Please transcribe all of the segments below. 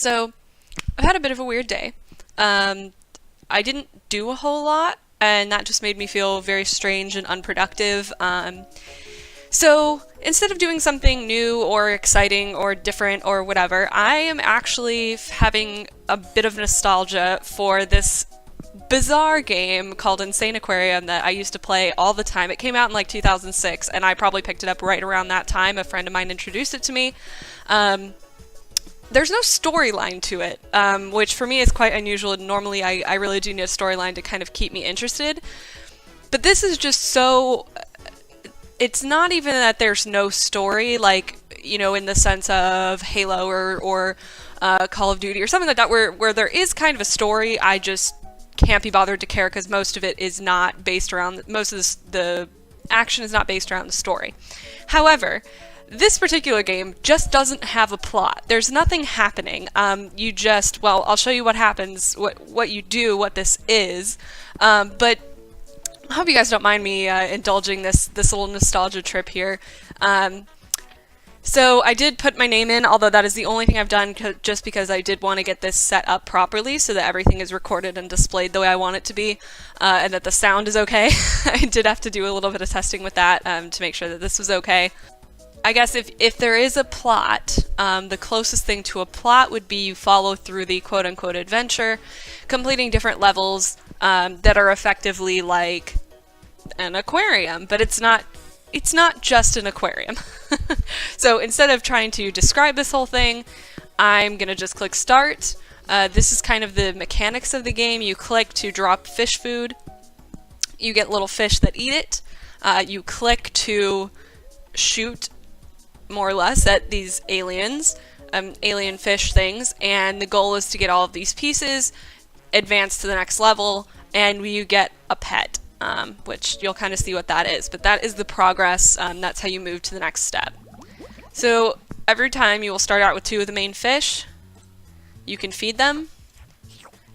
So, I've had a bit of a weird day. I didn't do a whole lot, and that just made me feel very strange and unproductive. So, instead of doing something new or exciting or different or whatever, I am actually having a bit of nostalgia for this bizarre game called Insaniquarium that I used to play all the time. It came out in like 2006, and I probably picked it up right around that time. A friend of mine introduced it to me. There's no storyline to it, which for me is quite unusual. Normally, I really do need a storyline to kind of keep me interested. But this is just so... It's not even that there's no story, like, you know, in the sense of Halo or Call of Duty or something like that, where there is kind of a story. I just can't be bothered to care because most of it is not based around... Most of the action is not based around the story. However... This particular game just doesn't have a plot. There's nothing happening. Well, I'll show you what happens, what you do, what this is. But I hope you guys don't mind me indulging this little nostalgia trip here. So I did put my name in, although that is the only thing I've done just because I did want to get this set up properly so that everything is recorded and displayed the way I want it to be, and that the sound is okay. I did have to do a little bit of testing with that to make sure that this was okay. I guess if there is a plot, the closest thing to a plot would be you follow through the quote-unquote adventure, completing different levels that are effectively like an aquarium, but it's not just an aquarium. So instead of trying to describe this whole thing, I'm gonna just click start. This is kind of the mechanics of the game. You click to drop fish food. You get little fish that eat it. You click to shoot more or less at these aliens, alien fish things, and the goal is to get all of these pieces, advance to the next level, and you get a pet, which you'll kind of see what that is, but that is the progress. That's how you move to the next step. So every time you will start out with 2 of the main fish. You can feed them.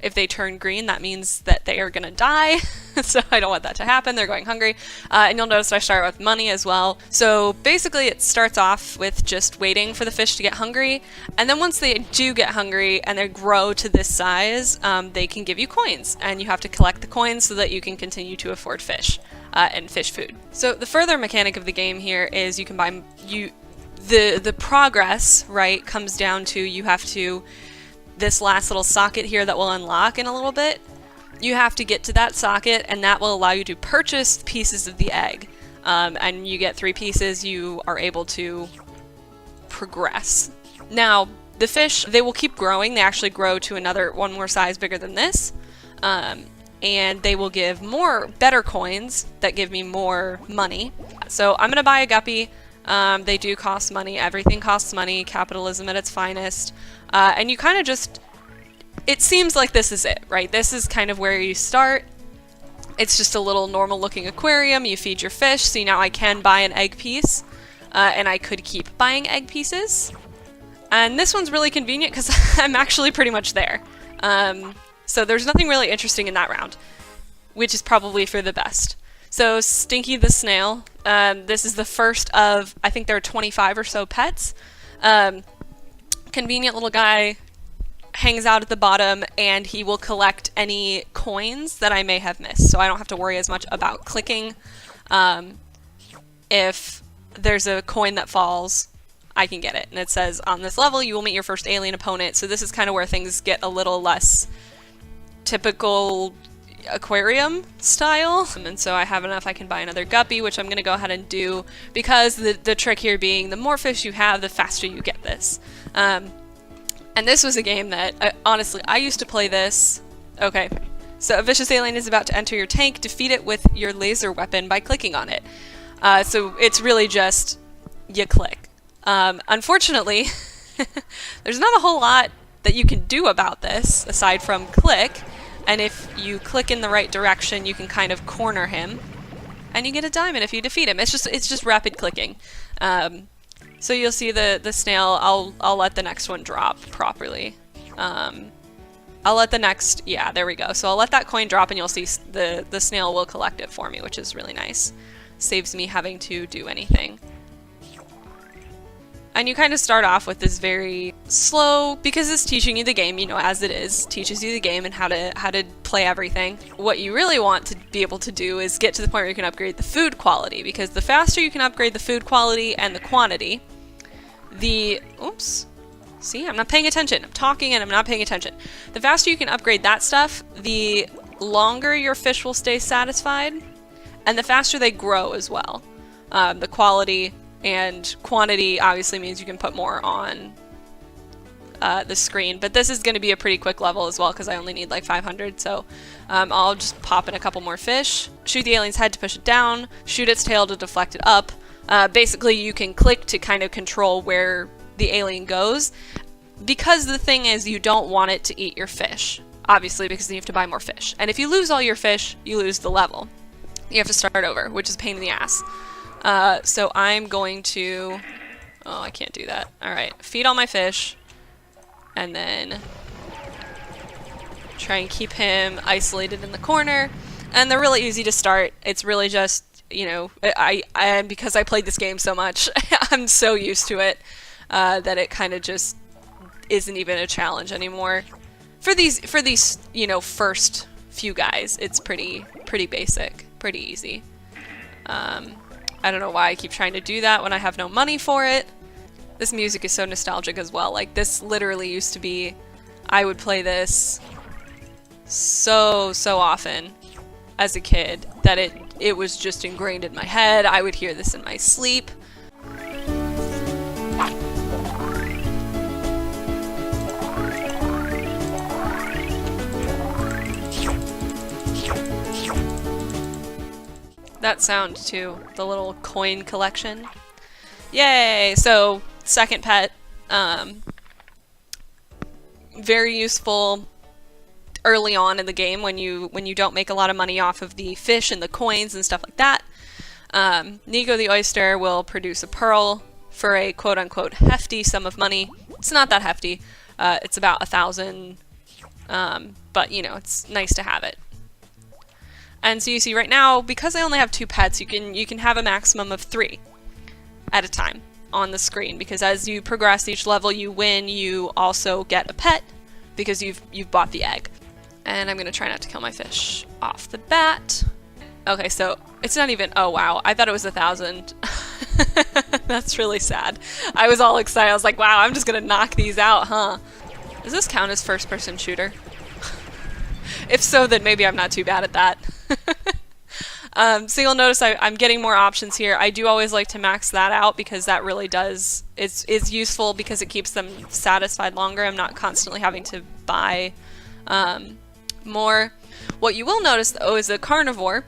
If they turn green, that means that they are gonna die. So I don't want that to happen. They're going hungry. And you'll notice I start with money as well. So basically it starts off with just waiting for the fish to get hungry. And then once they do get hungry and they grow to this size, they can give you coins. And you have to collect the coins so that you can continue to afford fish and fish food. So the further mechanic of the game here is you can buy... The progress, right, comes down to you have to... This last little socket here that will unlock in a little bit, you have to get to that socket, and that will allow you to purchase pieces of the egg. And you get 3 pieces, you are able to progress. Now, the fish, they will keep growing. They actually grow to one more size bigger than this. And they will give better coins that give me more money. So I'm gonna buy a guppy. They do cost money. Everything costs money. Capitalism at its finest. And you kind of just... It seems like this is it, right? This is kind of where you start. It's just a little normal looking aquarium. You feed your fish. See, now I can buy an egg piece. And I could keep buying egg pieces. And this one's really convenient because I'm actually pretty much there. So there's nothing really interesting in that round, which is probably for the best. So Stinky the snail, this is the first of, I think there are 25 or so pets. Convenient little guy, hangs out at the bottom, and he will collect any coins that I may have missed. So I don't have to worry as much about clicking. If there's a coin that falls, I can get it. And it says, on this level, you will meet your first alien opponent. So this is kind of where things get a little less typical aquarium style. And so I have enough, I can buy another guppy, which I'm going to go ahead and do, because the trick here being the more fish you have, the faster you get this. And this was a game that, honestly, I used to play this. Okay, so a vicious alien is about to enter your tank. Defeat it with your laser weapon by clicking on it. So it's really just, you click. Unfortunately, there's not a whole lot that you can do about this, aside from click. And if you click in the right direction, you can kind of corner him, and you get a diamond if you defeat him. It's just rapid clicking. So you'll see the snail. I'll let the next one drop properly. I'll let the next, yeah, there we go. So I'll let that coin drop, and you'll see the snail will collect it for me, which is really nice. Saves me having to do anything. And you kind of start off with this very slow, because it's teaching you the game, you know, as it is, teaches you the game and how to play everything. What you really want to be able to do is get to the point where you can upgrade the food quality, because the faster you can upgrade the food quality and the quantity, oops. See, I'm not paying attention. I'm talking and I'm not paying attention. The faster you can upgrade that stuff, the longer your fish will stay satisfied, and the faster they grow as well. The quality and quantity obviously means you can put more on the screen, but this is going to be a pretty quick level as well because I only need like 500, so I'll just pop in a couple more fish, shoot the alien's head to push it down, shoot its tail to deflect it up. Basically you can click to kind of control where the alien goes, because the thing is you don't want it to eat your fish, obviously, because then you have to buy more fish, and if you lose all your fish, you lose the level. You have to start over, which is a pain in the ass. So I'm going to, oh, I can't do that. Alright, feed all my fish, and then try and keep him isolated in the corner. And they're really easy to start. It's really just, you know, because I played this game so much, I'm so used to it, that it kind of just isn't even a challenge anymore. For these, you know, first few guys, it's pretty basic, pretty easy. I don't know why I keep trying to do that when I have no money for it. This music is so nostalgic as well. Like, this literally used to be, I would play this so often as a kid that it was just ingrained in my head. I would hear this in my sleep. That sound too, the little coin collection. Yay! So, second pet, very useful early on in the game when you don't make a lot of money off of the fish and the coins and stuff like that. Nico the oyster will produce a pearl for a quote-unquote hefty sum of money. It's not that hefty. It's about 1,000, but you know, it's nice to have it. And so you see right now, because I only have 2 pets, you can have a maximum of 3 at a time on the screen, because as you progress each level you win, you also get a pet because you've bought the egg. And I'm gonna try not to kill my fish off the bat. Okay, so it's not even, oh wow, I thought it was 1,000. That's really sad. I was all excited. I was like, wow, I'm just gonna knock these out, huh? Does this count as first-person shooter? If so, then maybe I'm not too bad at that. So you'll notice I'm getting more options here. I do always like to max that out because that really is useful because it keeps them satisfied longer. I'm not constantly having to buy more. What you will notice though is a carnivore.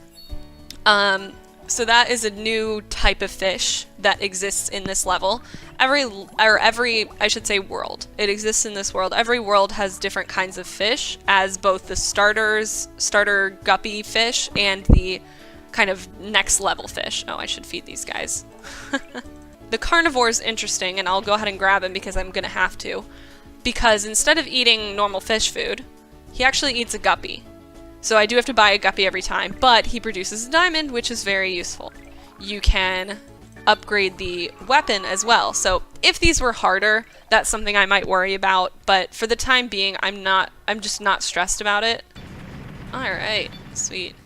So that is a new type of fish that exists in this level. Every, I should say world. It exists in this world. Every world has different kinds of fish, as both the starter guppy fish and the kind of next level fish. Oh, I should feed these guys. The carnivore is interesting, and I'll go ahead and grab him because I'm gonna have to. Because instead of eating normal fish food, he actually eats a guppy. So I do have to buy a guppy every time, but he produces a diamond, which is very useful. You can upgrade the weapon as well. So if these were harder, that's something I might worry about, but for the time being, I'm just not stressed about it. Alright, sweet.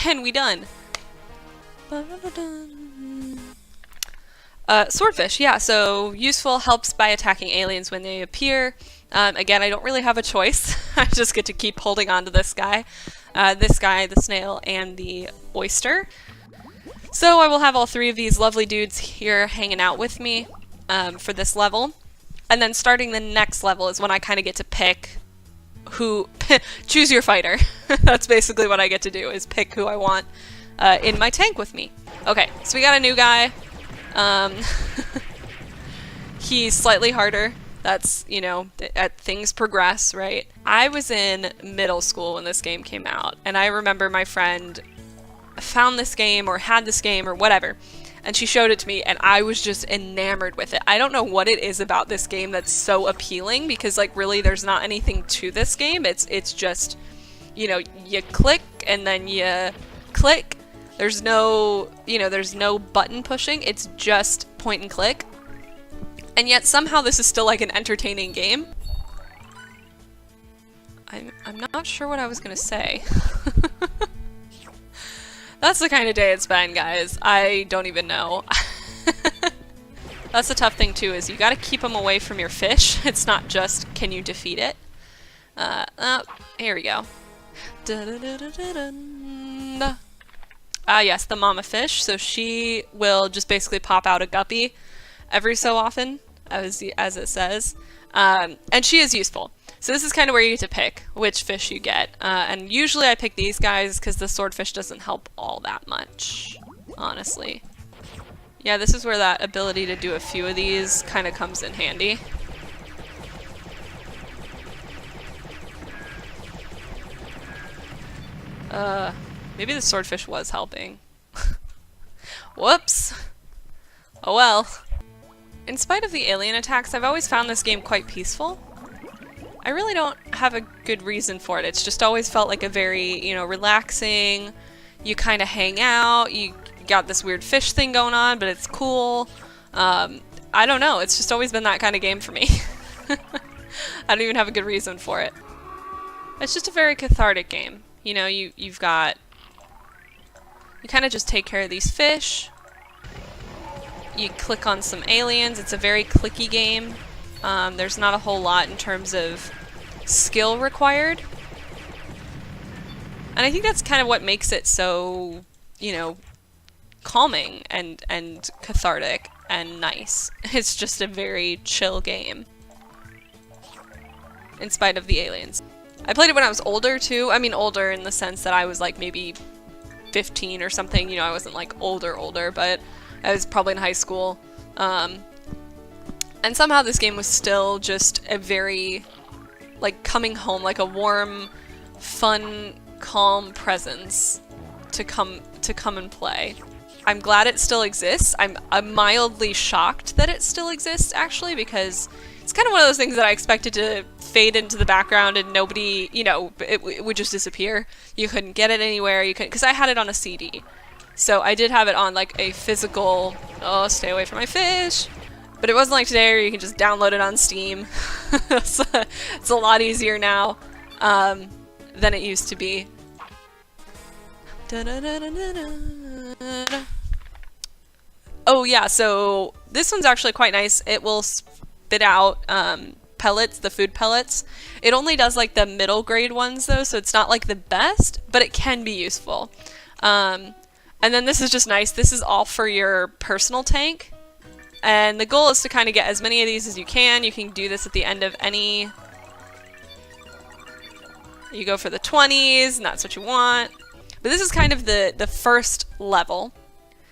And we done. Swordfish, yeah, so useful, helps by attacking aliens when they appear. Again, I don't really have a choice. I just get to keep holding on to this guy, the snail, and the oyster. So I will have all 3 of these lovely dudes here hanging out with me for this level. And then starting the next level is when I kind of get to pick who... choose your fighter. That's basically what I get to do, is pick who I want in my tank with me. Okay, so we got a new guy. He's slightly harder. That's, you know, things progress, right? I was in middle school when this game came out, and I remember my friend found this game or had this game or whatever, and she showed it to me, and I was just enamored with it. I don't know what it is about this game that's so appealing, because like really there's not anything to this game. It's just, you know, you click and then you click. There's no, you know, there's no button pushing. It's just point and click. And yet somehow this is still like an entertaining game. I'm not sure what I was gonna say. That's the kind of day it's been, guys. I don't even know. That's the tough thing too, is you gotta keep them away from your fish. It's not just, can you defeat it? Here we go. Yes, the mama fish. So she will just basically pop out a guppy every so often, as it says. And she is useful. So this is kind of where you get to pick which fish you get. And usually I pick these guys because the swordfish doesn't help all that much, honestly. Yeah, this is where that ability to do a few of these kind of comes in handy. Maybe the swordfish was helping. Whoops. Oh well. In spite of the alien attacks, I've always found this game quite peaceful. I really don't have a good reason for it. It's just always felt like a very, you know, relaxing, you kind of hang out, you got this weird fish thing going on, but it's cool. I don't know, it's just always been that kind of game for me. I don't even have a good reason for it. It's just a very cathartic game. You know, you kind of just take care of these fish. You click on some aliens. It's a very clicky game. There's not a whole lot in terms of skill required. And I think that's kind of what makes it so, you know, calming and cathartic and nice. It's just a very chill game. In spite of the aliens. I played it when I was older too. I mean older in the sense that I was like maybe 15 or something. You know, I wasn't like older, but I was probably in high school. And somehow this game was still just a very, like, coming home, like a warm, fun, calm presence to come and play. I'm glad it still exists. I'm mildly shocked that it still exists, actually, because it's kind of one of those things that I expected to fade into the background and nobody, you know, it would just disappear. You couldn't get it anywhere. You couldn't, because I had it on a CD. So I did have it on, like, a physical, oh, stay away from my fish. But it wasn't like today where you can just download it on Steam. It's a lot easier now than it used to be. Oh yeah, so this one's actually quite nice. It will spit out pellets, the food pellets. It only does like the middle grade ones though, so it's not like the best, but it can be useful. And then this is just nice. This is all for your personal tank. And the goal is to kind of get as many of these as you can. You can do this at the end of any... You go for the 20s, and that's what you want. But this is kind of the first level.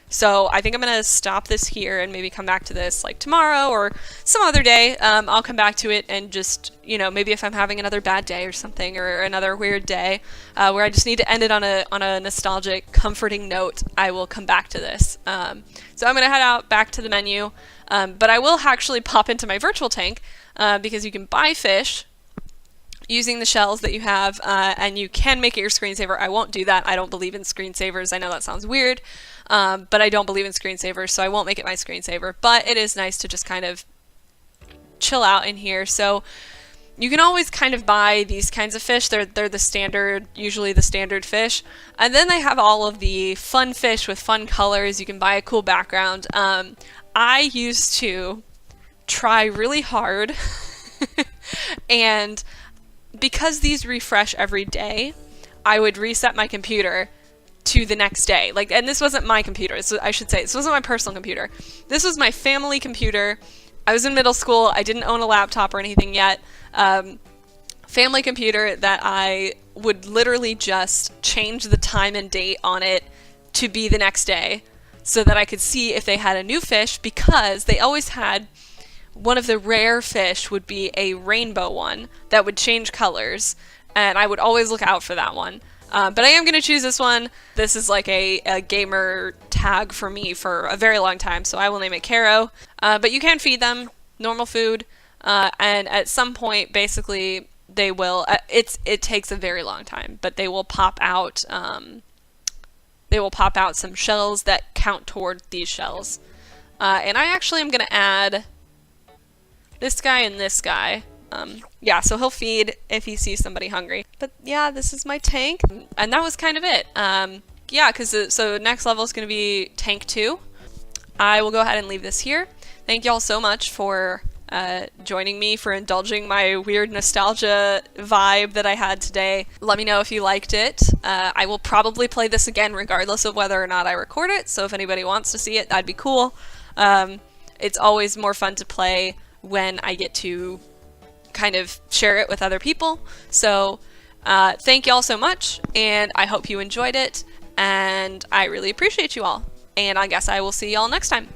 So I think I'm going to stop this here and maybe come back to this like tomorrow or some other day. I'll come back to it and just, you know, maybe if I'm having another bad day or something, or another weird day where I just need to end it on a nostalgic, comforting note, I will come back to this. So I'm going to head out back to the menu, but I will actually pop into my virtual tank because you can buy fish using the shells that you have, and you can make it your screensaver. I won't do that. I don't believe in screensavers. I know that sounds weird, but I don't believe in screensavers, so I won't make it my screensaver. But it is nice to just kind of chill out in here. So you can always kind of buy these kinds of fish. They're the standard, usually the standard fish. And then they have all of the fun fish with fun colors. You can buy a cool background. I used to try really hard and because these refresh every day, I would reset my computer to the next day. Like, and this wasn't my computer, so I should say, this wasn't my personal computer. This was my family computer. I was in middle school. I didn't own a laptop or anything yet. Family computer that I would literally just change the time and date on it to be the next day so that I could see if they had a new fish, because they always had one of the rare fish would be a rainbow one that would change colors, and I would always look out for that one. But I am going to choose this one. This is like a gamer tag for me for a very long time, so I will name it Caro. But you can feed them normal food, and at some point, basically, they will. It takes a very long time, but they will pop out. They will pop out some shells that count toward these shells, and I actually am going to add this guy and this guy. Yeah, so he'll feed if he sees somebody hungry. But yeah, this is my tank. And that was kind of it. Yeah, because so next level is going to be tank 2. I will go ahead and leave this here. Thank y'all so much for joining me, for indulging my weird nostalgia vibe that I had today. Let me know if you liked it. I will probably play this again regardless of whether or not I record it, so if anybody wants to see it, that'd be cool. It's always more fun to play when I get to kind of share it with other people. So thank y'all so much, and I hope you enjoyed it, and I really appreciate you all. And I guess I will see y'all next time.